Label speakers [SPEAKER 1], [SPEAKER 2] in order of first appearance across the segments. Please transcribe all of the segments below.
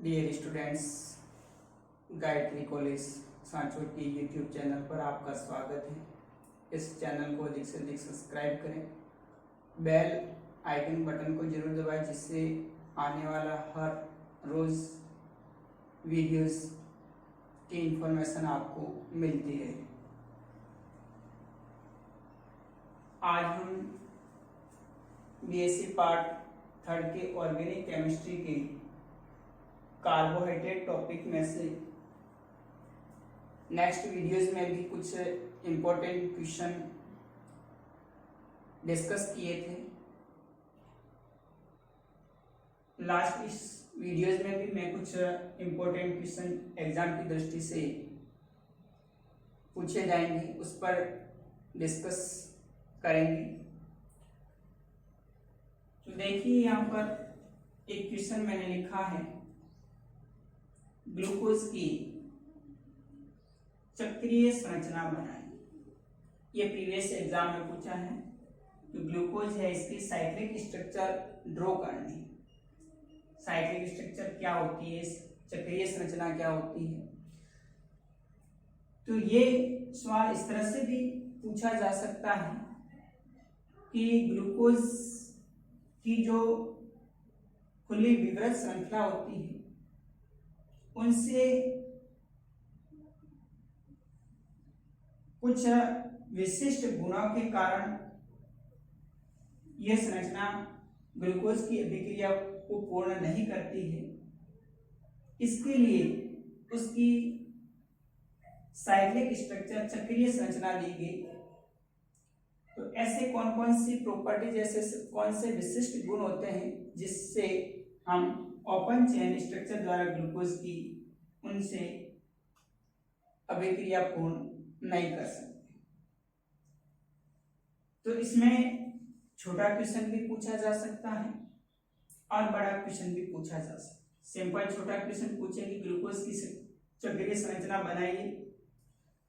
[SPEAKER 1] Dear students, Gayatri college Sanchore की YouTube channel पर आपका स्वागत है। इस चैनल को अधिक से अधिक सब्सक्राइब करें, बेल आइकन बटन को जरूर दबाएं, जिससे आने वाला हर रोज़ वीडियोस की इंफॉर्मेशन आपको मिलती रहे। आज हम बीएससी पार्ट 3 के ऑर्गेनिक केमिस्ट्री के कार्बोहाइड्रेट टॉपिक में से नेक्स्ट वीडियोस में भी कुछ इम्पोर्टेंट क्वेश्चन डिस्कस किए थे। लास्ट इस वीडियोस में भी मैं कुछ इम्पोर्टेंट क्वेश्चन एग्जाम की दृष्टि से पूछे जाएंगे, उस पर डिस्कस करेंगे। तो देखिए, यहाँ पर एक क्वेश्चन मैंने लिखा है, ग्लूकोज की चक्रीय संरचना बनाई। ये प्रीवियस एग्जाम में पूछा है। तो ग्लूकोज है, इसकी साइक्लिक स्ट्रक्चर ड्रॉ करनी। साइक्लिक स्ट्रक्चर क्या होती है, चक्रीय संरचना क्या होती है। तो ये सवाल इस तरह से भी पूछा जा सकता है कि ग्लूकोज की जो खुली विवृत श्रृंखला होती है, उनसे कुछ विशिष्ट गुणों के कारण यह संरचना ग्लूकोज की अभिक्रिया को पूर्ण नहीं करती है। इसके लिए उसकी साइक्लिक स्ट्रक्चर चक्रीय संरचना ली गई। तो ऐसे कौन कौन सी प्रॉपर्टीज, ऐसे कौन से विशिष्ट गुण होते हैं जिससे हम ओपन चेन स्ट्रक्चर द्वारा ग्लूकोज की उनसे अभिक्रिया पूर्ण नहीं कर सकते। तो इसमें छोटा क्वेश्चन भी पूछा जा सकता है और बड़ा क्वेश्चन भी पूछा जा सकता है। सिंपल छोटा क्वेश्चन पूछे कि ग्लूकोज की चक्रीय संरचना बनाइए,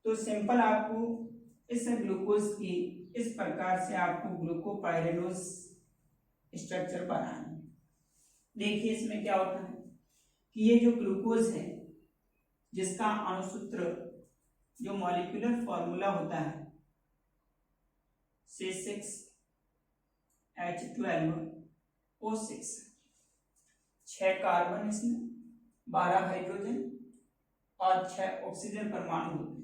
[SPEAKER 1] तो सिंपल आपको इस ग्लूकोज की इस प्रकार से आपको ग्लूकोपाइरेनोज स्ट्रक्चर बनाना है। देखिए, इसमें क्या होता है कि ये जो ग्लूकोज है, जिसका अणुसूत्र जो मॉलिक्यूलर फॉर्मूला होता है C6H12O6, 6 कार्बन इसमें, 12 हाइड्रोजन और 6 ऑक्सीजन परमाणु होते हैं।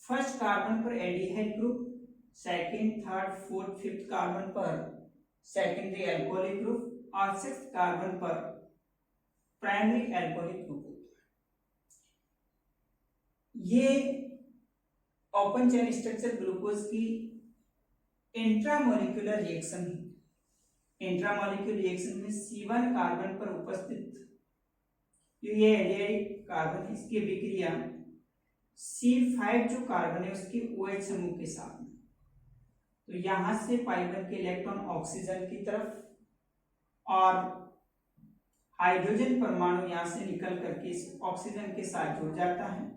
[SPEAKER 1] फर्स्ट कार्बन पर aldehyde group, second, third, fourth, fifth carbon पर सेकेंडरी एल्कोहलिक ग्रुप और सिक्स्थ कार्बन पर प्राइमरी एल्कोहलिक ग्रुप होता है। ये ओपन चेन स्ट्रक्चर ग्लूकोज की इंट्रामोलिकुलर रिएक्शन है। इंट्रामोलिकुलर रिएक्शन में C1 कार्बन पर उपस्थित ये एल्डिहाइड कार्बन, इसकी अभिक्रिया C5 जो कार्बन है उसके OH समूह के साथ में। तो यहां से पाई1 के इलेक्ट्रॉन ऑक्सीजन की तरफ और हाइड्रोजन परमाणु यहां से निकल करके इस ऑक्सीजन के साथ जुड़ जाता है।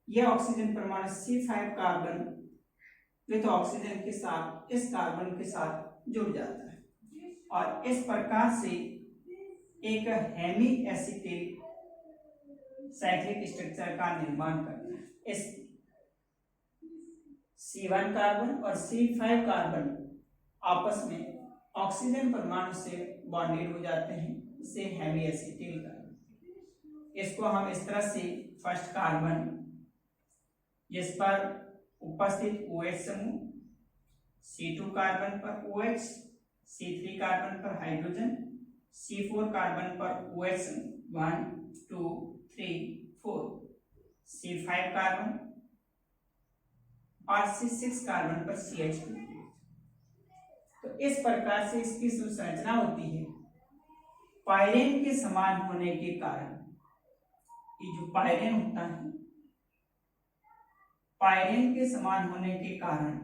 [SPEAKER 1] यह ऑक्सीजन परमाणु C5 कार्बन विद ऑक्सीजन के साथ इस कार्बन के साथ जुड़ जाता है और इस प्रकार से एक हेमी एसिटिल साइक्लिक स्ट्रक्चर का निर्माण करता है। इस C1 कार्बन और C5 कार्बन आपस में ऑक्सीजन परमाणु से बॉन्डेड हो जाते हैं, इसे हेमी एसिटिल कार्बन। इसको हम इस तरह से फर्स्ट कार्बन जिस पर उपस्थित OH समूह, C2 कार्बन पर OH, C3 कार्बन पर हाइड्रोजन, C4 कार्बन पर OH समूह 1 2 3 4, C5 कार्बन और C6 कार्बन पर CH2। तो इस प्रकार से इसकी संरचना होती है। पाइरेन के समान होने के कारण, ये जो पाइरेन होता है, पाइरेन के समान होने के कारण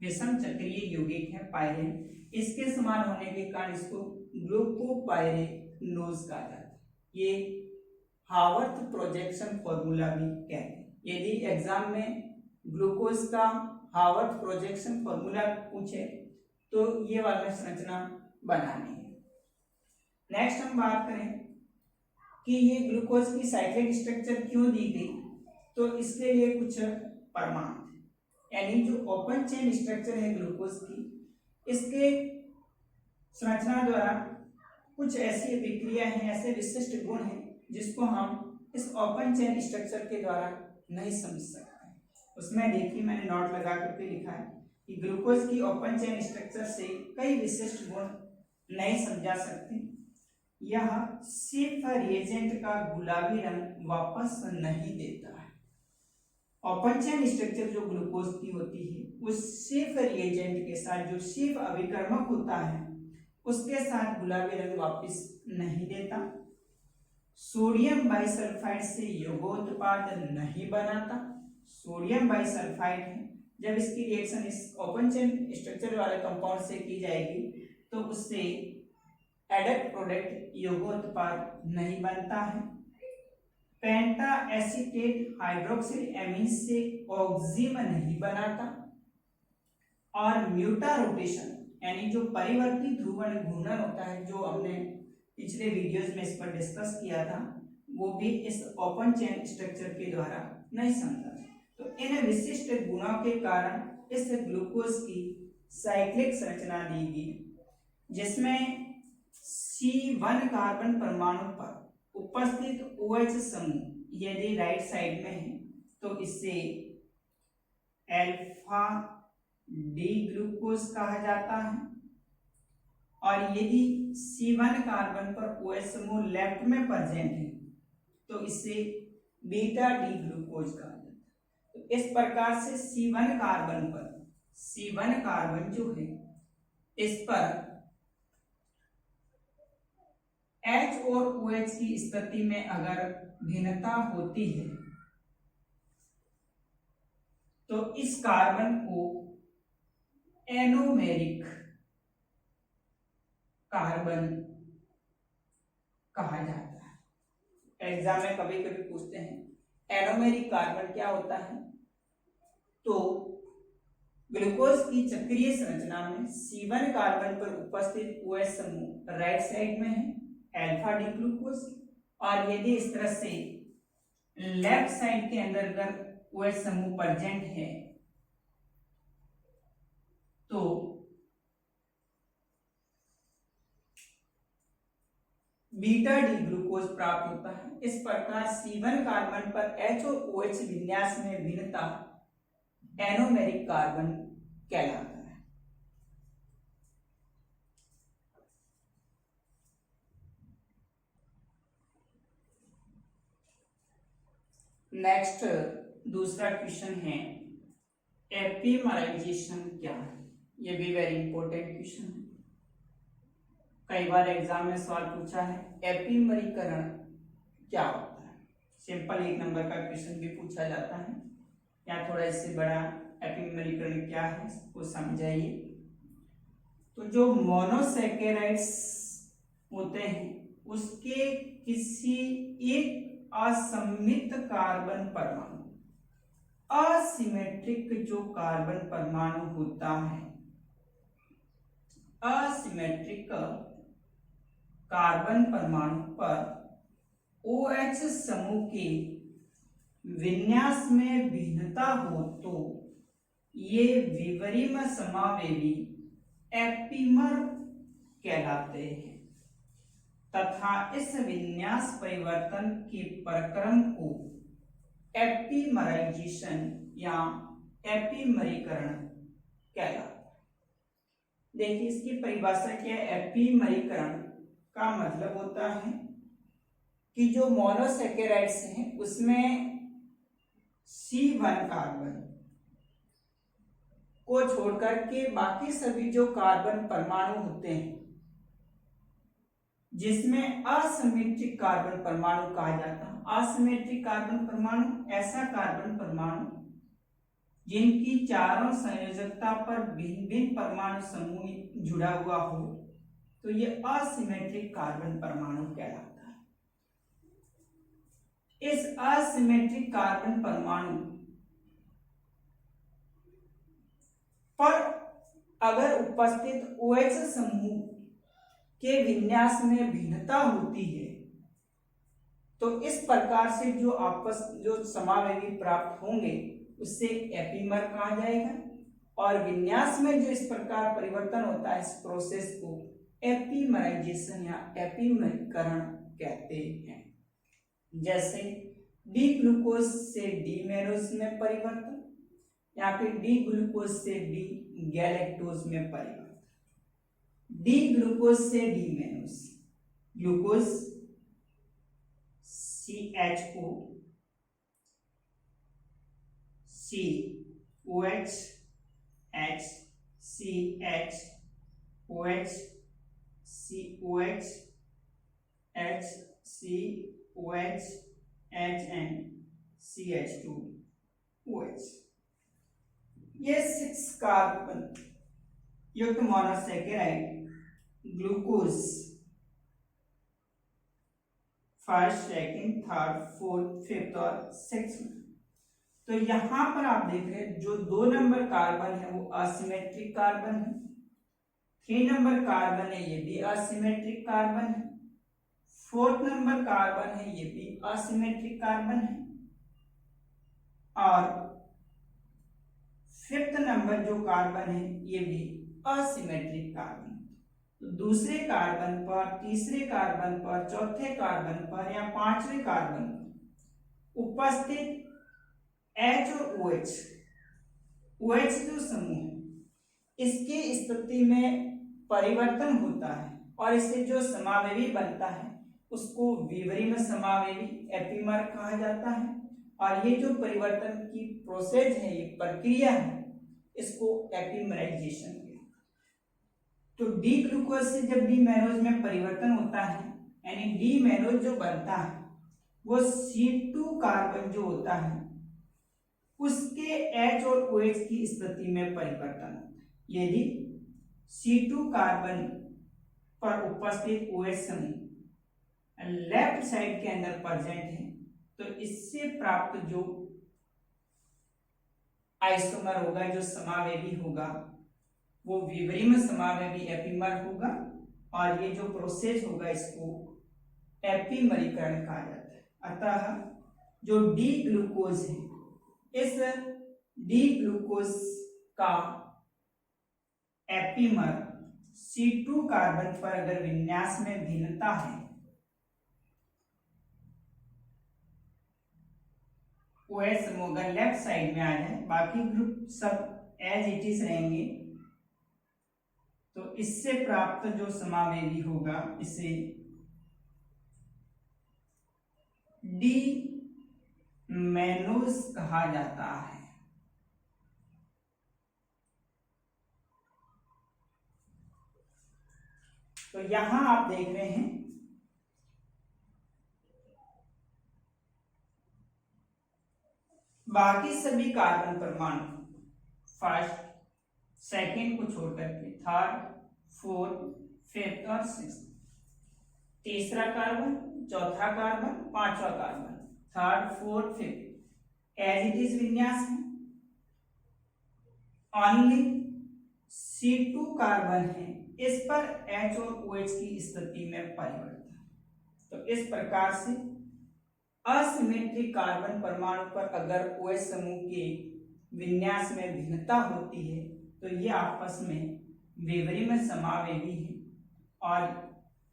[SPEAKER 1] विषम चक्रीय यौगिक है पाइरेन। इसके समान होने के कारण इसको ग्लूकोपाइरेनोज कहा जाता है। ये हावर्थ प्रोजेक्शन फॉर्मूला भी कहते हैं। यदि एग्जाम में ग्लूकोज का हावर्थ प्रोजेक्शन फॉर्मूला पूछे तो ये वाला संरचना बनानी है। नेक्स्ट हम बात करें कि ये ग्लूकोज की साइक्लिक स्ट्रक्चर क्यों दी गई, तो इसके लिए कुछ प्रमाण, यानी जो ओपन चेन स्ट्रक्चर है ग्लूकोज की, इसके संरचना द्वारा कुछ ऐसी अभिक्रिया हैं, ऐसे विशिष्ट गुण हैं जिसको हम इस ओपन चेन स्ट्रक्चर के द्वारा नहीं समझ सकते। उसमें देखिए मैंने नोट लगा करके लिखा है कि ग्लूकोज की ओपन चेन स्ट्रक्चर से कई विशिष्ट गुण नहीं समझा सकते। यह सिर्फ रिएजेंट का गुलाबी रंग वापस नहीं देता है। ओपन चेन स्ट्रक्चर जो ग्लूकोज की होती है वो सिर्फ रिएजेंट के साथ, जो सिर्फ अभिकर्मक होता है उसके साथ गुलाबी रंग वापस नहीं देता। सोडियम बाइसल्फाइड से यौगोत्पाद नहीं बनाता। सोडियम बाइसल्फाइड है, जब इसकी रिएक्शन इस ओपन चेन स्ट्रक्चर वाले कंपाउंड से की जाएगी तो उससे एडक्ट प्रोडक्ट यौगोत्पाद नहीं बनता है। पेंटा एसीटेट हाइड्रोक्सिल एमीन से ऑक्सिम नहीं बनाता। और म्यूटा रोटेशन यानी जो परिवर्ती ध्रुवण घूर्णन होता है, जो हमने पिछले वीडियोस में इस पर डिस्कस किया था, वो भी इस ओपन चेन स्ट्रक्चर के द्वारा नहीं समझा। तो इन विशिष्ट गुणों के कारण इस ग्लूकोज की साइक्लिक संरचना दी गई, जिसमें C1 कार्बन परमाणु पर उपस्थित OH समूह यदि राइट साइड में है तो इसे अल्फा डी ग्लूकोज कहा जाता है, और यदि C1 कार्बन पर OH समूह लेफ्ट में प्रेजेंट है तो इसे बीटा डी ग्लूकोज कहा जाता है। तो इस प्रकार से C1 कार्बन जो है इस पर H और OH की स्थिति में अगर भिन्नता होती है तो इस कार्बन को एनोमेरिक कार्बन कहा जाता है। एग्जाम में कभी कभी पूछते हैं एनोमेरिक कार्बन क्या होता है। तो ग्लूकोज की चक्रीय संरचना में C1 कार्बन पर उपस्थित OH समूह राइट साइड में है अल्फा डी ग्लूकोज, और यदि इस तरह से लेफ्ट साइड के अंदर अगर OH समूह प्रेजेंट है तो बीटा डी ग्लूकोज प्राप्त होता है। इस प्रकार C1 कार्बन पर H और OH विन्यास में भिन्नता एनोमेरिक कार्बन कहलाता है। नेक्स्ट दूसरा क्वेश्चन है एपिमराइजेशन क्या है। ये भी वेरी इंपॉर्टेंट क्वेश्चन है, कई बार एग्जाम में सवाल पूछा है एपिमरीकरण क्या होता है। सिंपल 1 नंबर का क्वेश्चन भी पूछा जाता है, या थोड़ा इससे बड़ा एपिमरीकरण क्या है वो समझाइए। तो जो मोनोसैकेराइड्स होते हैं उसके किसी एक असममित कार्बन परमाणु, असिमेट्रिक जो कार्बन परमाणु होता है, असिमेट्रिक कार्बन परमाणु पर OH समूह के विन्यास में भिन्नता हो तो ये विवरिम समावेवी एपिमर कहलाते हैं, तथा इस विन्यास परिवर्तन के प्रक्रम को एपिमराइजेशन या एपिमरीकरण कहलाता है। देखिए इसकी परिभाषा क्या है। एपिमरीकरण का मतलब होता है कि जो मोनोसैकेराइड्स हैं उसमें C1 कार्बन को छोड़कर के बाकी सभी जो कार्बन परमाणु होते हैं, जिसमें असिमेट्रिक कार्बन परमाणु कहा जाता है। असिमेट्रिक कार्बन परमाणु ऐसा कार्बन परमाणु जिनकी चारों संयोजकता पर भिन्न भिन्न परमाणु समूह जुड़ा हुआ हो, तो ये असिमेट्रिक कार्बन परमाणु कहलाता है। इस असिमेट्रिक कार्बन परमाणु पर अगर उपस्थित OH समूह के विन्यास में भिन्नता होती है तो इस प्रकार से जो समावेवी प्राप्त होंगे उससे एपीमर कहा जाएगा, और विन्यास में जो इस प्रकार परिवर्तन होता है इस प्रोसेस को एपीमराइजेशन या एपीमरीकरण कहते हैं। जैसे डी ग्लूकोज से डी मैनोज में परिवर्तन या फिर डी ग्लूकोज से डी गैलेक्टोज में परिवर्तन। डी ग्लूकोज से D mannose, glucose CHO COH H CH OH COH H COH H and CH2OH, ये 6 कार्बन युक्त monosaccharide glucose first, second, third, fourth, fifth और सिक्स में। तो यहां पर आप देख रहे हैं जो 2 नंबर कार्बन है वो असिमेट्रिक कार्बन है, 3 नंबर कार्बन है ये भी असिमेट्रिक कार्बन है, 4th नंबर कार्बन है ये भी असिमेट्रिक कार्बन है, और 5th नंबर जो कार्बन है ये भी असिमेट्रिक कार्बन। तो दूसरे कार्बन पर, तीसरे कार्बन पर, चौथे कार्बन पर या 5वें कार्बन पर उपस्थित H और OH जो समूह है इसकी स्थिति में परिवर्तन होता है और इससे जो समावेवी बनता है उसको विवरिम समावेवी एपीमर कहा जाता है। और ये जो परिवर्तन की प्रोसेस है, ये प्रक्रिया है, इसको एपीमराइजेशन। तो डी ग्लूकोज से जब डी मैनोज में परिवर्तन होता है यानी डी मैनोज जो बनता है वो C2 कार्बन जो होता है उसके H और OH की स्थिति में परिवर्तन होता है। यदि C2 कार्बन पर उपस्थित OH समूह लेफ्ट साइड के अंदर प्रेजेंट है तो इससे प्राप्त जो आइसोमर होगा, जो समावेवी होगा, वो विवरिम समावेवी एपीमर होगा और ये जो प्रोसेस होगा इसको एपीमरीकरण कहा जाता है। अतः जो डी ग्लूकोज है, इस डी ग्लूकोज का एपीमर C2 कार्बन पर अगर विन्यास में भिन्नता है, OH समूह अगर लेफ्ट साइड में आ जाए, बाकी ग्रुप सब एज इट इज रहेंगे, तो इससे प्राप्त जो समावेवी होगा इसे डी मैनोज कहा जाता है। तो यहां आप देख रहे हैं बाकी सभी कार्बन परमाणु फर्स्ट, सेकंड को छोड़ करके थर्ड, फोर्थ, फिफ्थ और सिक्स्थ, तीसरा कार्बन, चौथा कार्बन, पांचवा carbon, third, fourth, fifth as it is विन्यास है। ओनली C2 कार्बन है, इस पर H और OH की स्थिति में परिवर्तन। तो इस प्रकार से असिमेट्रिक कार्बन परमाणु पर अगर OH समूह के विन्यास में भिन्नता होती है तो ये आपस में विवरिम समावेवी है और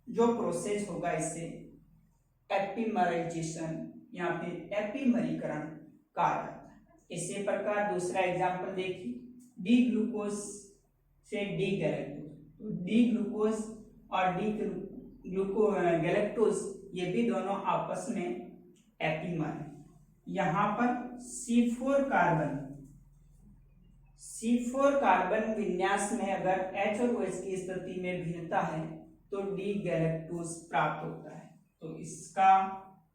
[SPEAKER 1] जो प्रोसेस होगा इससे एपीमराइजेशन या फिर एपीमरीकरण कहा जाता है। इसी प्रकार दूसरा एग्जांपल देखिए, डी ग्लूकोज से डी गैलेक्टोज। तो डी ग्लूकोज और डी गैलेक्टोज ये भी दोनों आपस में एपीमर है। यहाँ पर C4 कार्बन विन्यास में अगर H और OH की स्थिति में भिन्नता है तो डी गैलेक्टोज प्राप्त होता है। तो इसका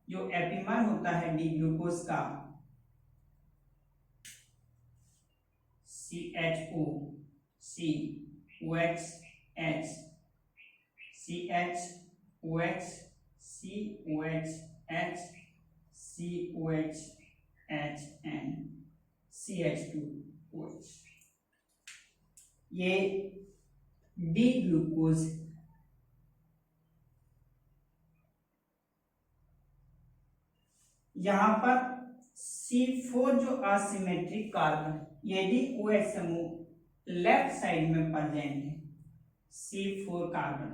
[SPEAKER 1] जो एपीमर होता है डी ग्लूकोज का CHO COH H CHOH COH H COH H and CH2OH, ये डी ग्लूकोज यहाँ पर C4 जो असिमेट्रिक कार्बन यदि OH समूह लेफ्ट साइड में प्रेजेंट है, C4 कार्बन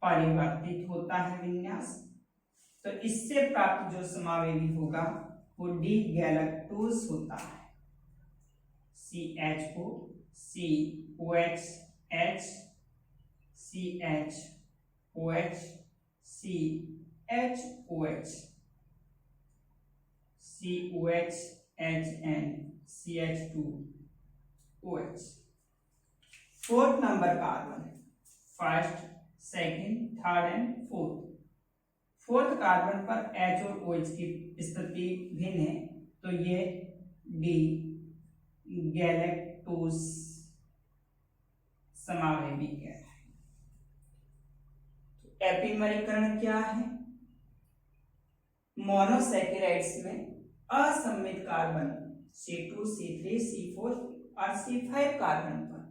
[SPEAKER 1] परिवर्तित होता है विन्यास, तो इससे प्राप्त जो समावेदी होगा वो डी गैलेक्टोज होता है। CH को COH H CHOH CHOH COH HN CH2OH। Fourth number carbon, first, second, third and fourth carbon पर H और OH की स्थिति भिन्न है, तो ये डी गैलेक्टोज समावेदी कहलाए। तो एपीमरीकरण क्या है? मोनोसैकेराइड्स में असममित कार्बन C2, C3, C4 और C5 कार्बन पर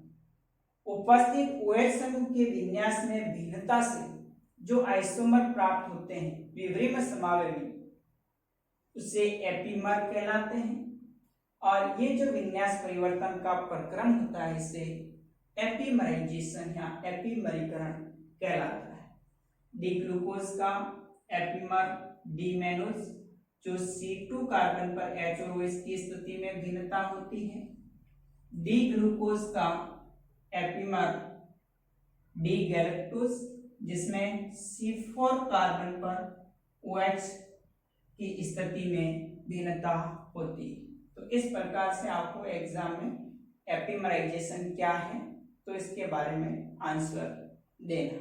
[SPEAKER 1] उपस्थित OH समूह के विन्यास में भिन्नता से जो आइसोमर प्राप्त होते हैं विभिन्न समावेदी, उसे एपीमर कहलाते हैं। और ये जो विन्यास परिवर्तन का प्रक्रम होता है इसे एपीमराइजेशन या एपीमरीकरण कहलाता है। डी ग्लूकोज का एपीमर डी मेनोज, जो C2 कार्बन पर H और OH की स्थिति में भिन्नता होती है। डी ग्लूकोज का एपीमर डी गैलेक्टोज, जिसमें C4 कार्बन पर OH की स्थिति में भिन्नता होती है। तो इस प्रकार से आपको एग्जाम में एपीमराइजेशन क्या है तो इसके बारे में आंसर देना।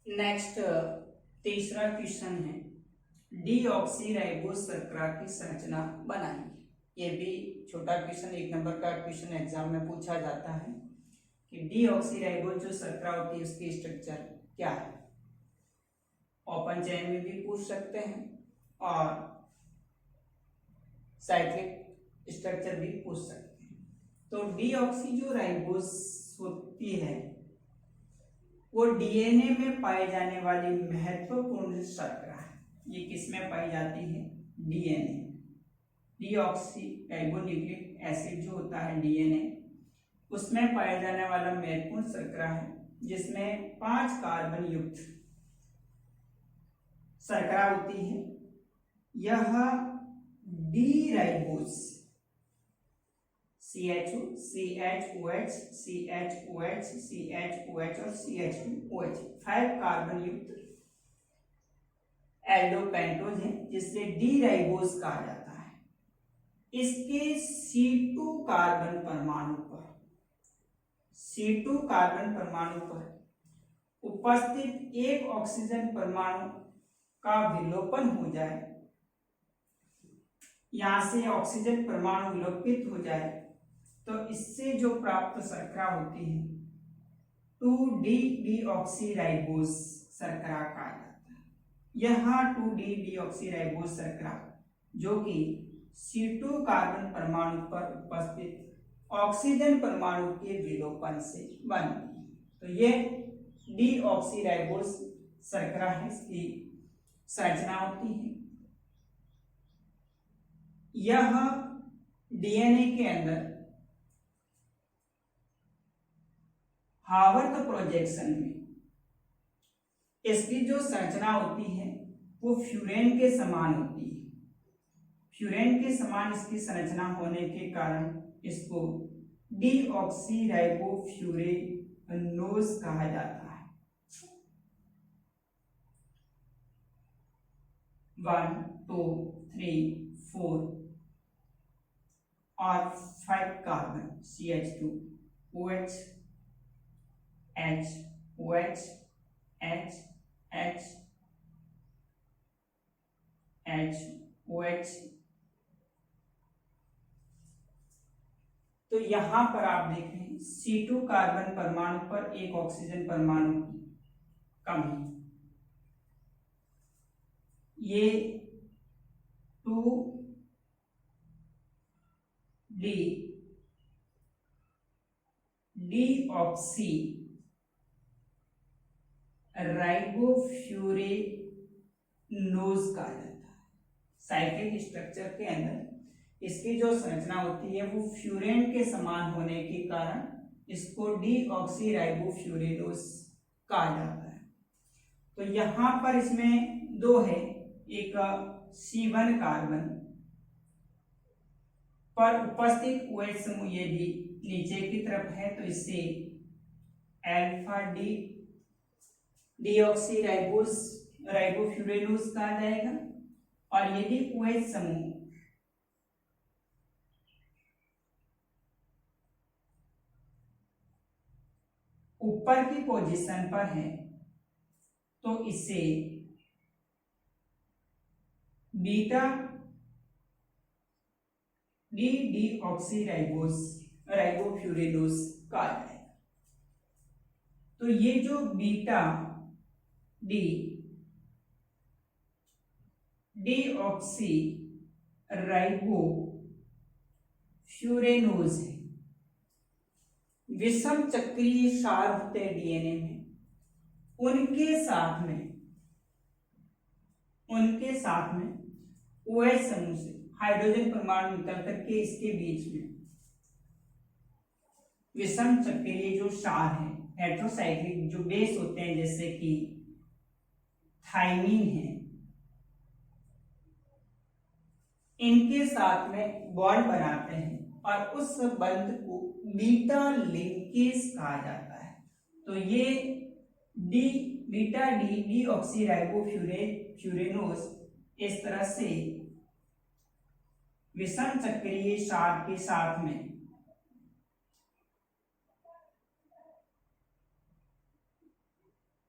[SPEAKER 1] नेक्स्ट तीसरा क्वेश्चन है, डीऑक्सीराइबोज शर्करा की संरचना बनाइए। ये भी छोटा क्वेश्चन, 1 नंबर का क्वेश्चन एग्जाम में पूछा जाता है कि डीऑक्सीराइबोज जो शर्करा होती है उसकी स्ट्रक्चर क्या है। ओपन चेन में भी पूछ सकते हैं और साइक्लिक स्ट्रक्चर भी पूछ सकते हैं। तो डीऑक्सी जो राइबोज होती है वो डीएनए में पाई जाने वाली महत्वपूर्ण शर्करा है। ये किसमें पाई जाती है? डीएनए। डीऑक्सीराइबोन्यूक्लिक एसिड जो होता है डीएनए, उसमें पाया जाने वाला महत्वपूर्ण शर्करा है, जिसमें 5 कार्बन युक्त शर्करा होती है। यह D ribose CHO, CHOH, CHOH, CHOH और CH2OH 5 कार्बन युक्त एल्डोपेंटोज है, जिससे डी राइबोज कहा जाता है। इसके C2 कार्बन परमाणु पर उपस्थित एक ऑक्सीजन परमाणु का विलोपन हो जाए, यहां से ऑक्सीजन परमाणु विलोपित हो जाए, तो इससे जो प्राप्त शर्करा होती है 2D-डीऑक्सीराइबोज शर्करा कहा जाता है। यह 2D-डीऑक्सीराइबोज शर्करा जो कि C2 कार्बन परमाणु पर उपस्थित ऑक्सीजन परमाणु के विलोपन से बनती है। तो ये डीऑक्सीराइबोज शर्करा है, इसकी संरचना होती है। यह डीएनए के अंदर हावर्त प्रोजेक्शन में इसकी जो संरचना होती है वो फ्यूरेन के समान होती है। फ्यूरेन के समान इसकी संरचना होने के कारण इसको डीऑक्सीराइबोफ्यूरेनोज कहा जाता है। 1, 2, 3, 4 और 5 carbon CH2OH H OH H H H OH। तो यहां पर आप देख रहे हैं C2 कार्बन परमाणु पर एक ऑक्सीजन परमाणु की कमी। ये 2 डी डीऑक्सी राइबोफ्यूरेनोज कहा जाता है। साइक्लिक स्ट्रक्चर के अंदर इसकी जो संरचना होती है वो फ्यूरेन के समान होने के कारण इसको डीऑक्सी राइबोफ्यूरेनोज कहा जाता है। तो यहां पर इसमें दो है, एक C1 कार्बन पर उपस्थित OH समूह यदि नीचे की तरफ है तो इसे अल्फा डी डीऑक्सी राइबोफ्यूरेनोज कहा जाएगा, और यदि OH समूह ऊपर की पोजीशन पर है तो इसे बीटा डी डीऑक्सी राइबोफ्यूरेनोज कहा जाएगा। तो ये जो बीटा डी डीऑक्सी राइबोफ्यूरेनोज है, विषम चक्रीय क्षार होते हैं डीएनए में, उनके साथ में OH समूह से हाइड्रोजन परमाणु निकल करके इसके बीच में विषम चक्रीय जो क्षार है, हेटेरोसाइक्लिक जो बेस होते हैं जैसे कि थाइमीन है, इनके साथ में बॉन्ड बनाते हैं और उस बंध को बीटा लिंकेज कहा जाता है। तो ये बीटा डी डीऑक्सी राइबोफ्यूरेनोज इस तरह से विषम चक्रीय क्षार के साथ में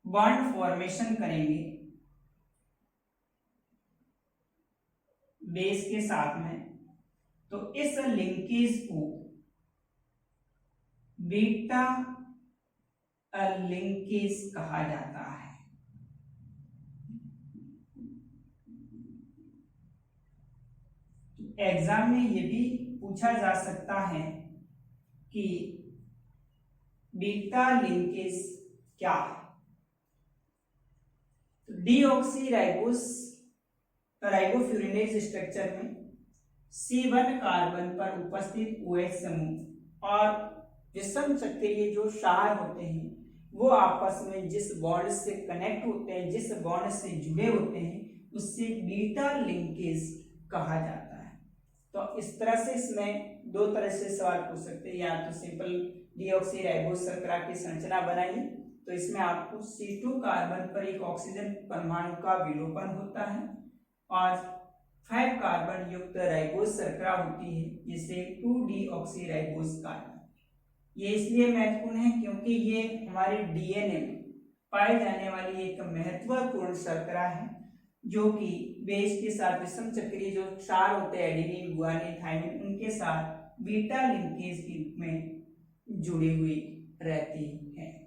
[SPEAKER 1] बॉन्ड फॉर्मेशन करेंगे बेस के साथ में, तो इस लिंकेज को बीटा लिंकेज कहा जाता है। एग्जाम में ये भी पूछा जा सकता है कि बीटा लिंकेज क्या है। तो डीऑक्सी राइबोफ्यूरेनेज स्ट्रक्चर में C1 कार्बन पर उपस्थित OH समूह और विषम चक्रीय जो क्षार होते हैं वो आपस में जिस बॉन्ड से कनेक्ट होते हैं, जिस बॉन्ड से जुड़े होते हैं, उससे बीटा लिंकेज कहा जाता है। तो इस तरह से इसमें दो तरह से सवाल पूछ सकते हैं, या तो सिंपल डीऑक्सी राइबोज शर्करा की संरचना बनाइए, तो इसमें आपको C2 कार्बन पर एक ऑक्सीजन परमाणु का विलोपन होता है और 5 कार्बन युक्त राइबोज शर्करा होती है जिसे 2-डीऑक्सी राइबोज कहा जाता है। ये इसलिए महत्वपूर्ण है क्योंकि ये हमारे डीएनए में पाई जाने वाली एक महत्वपूर्ण शर्करा है जो कि बेस के साथ विषम चक्रीय जो क्षार होते हैं एडेनिन, गुआनिन, थाइमिन, उनके साथ बीटा लिंकेज के रूप में जुड़ी हुई रहती है।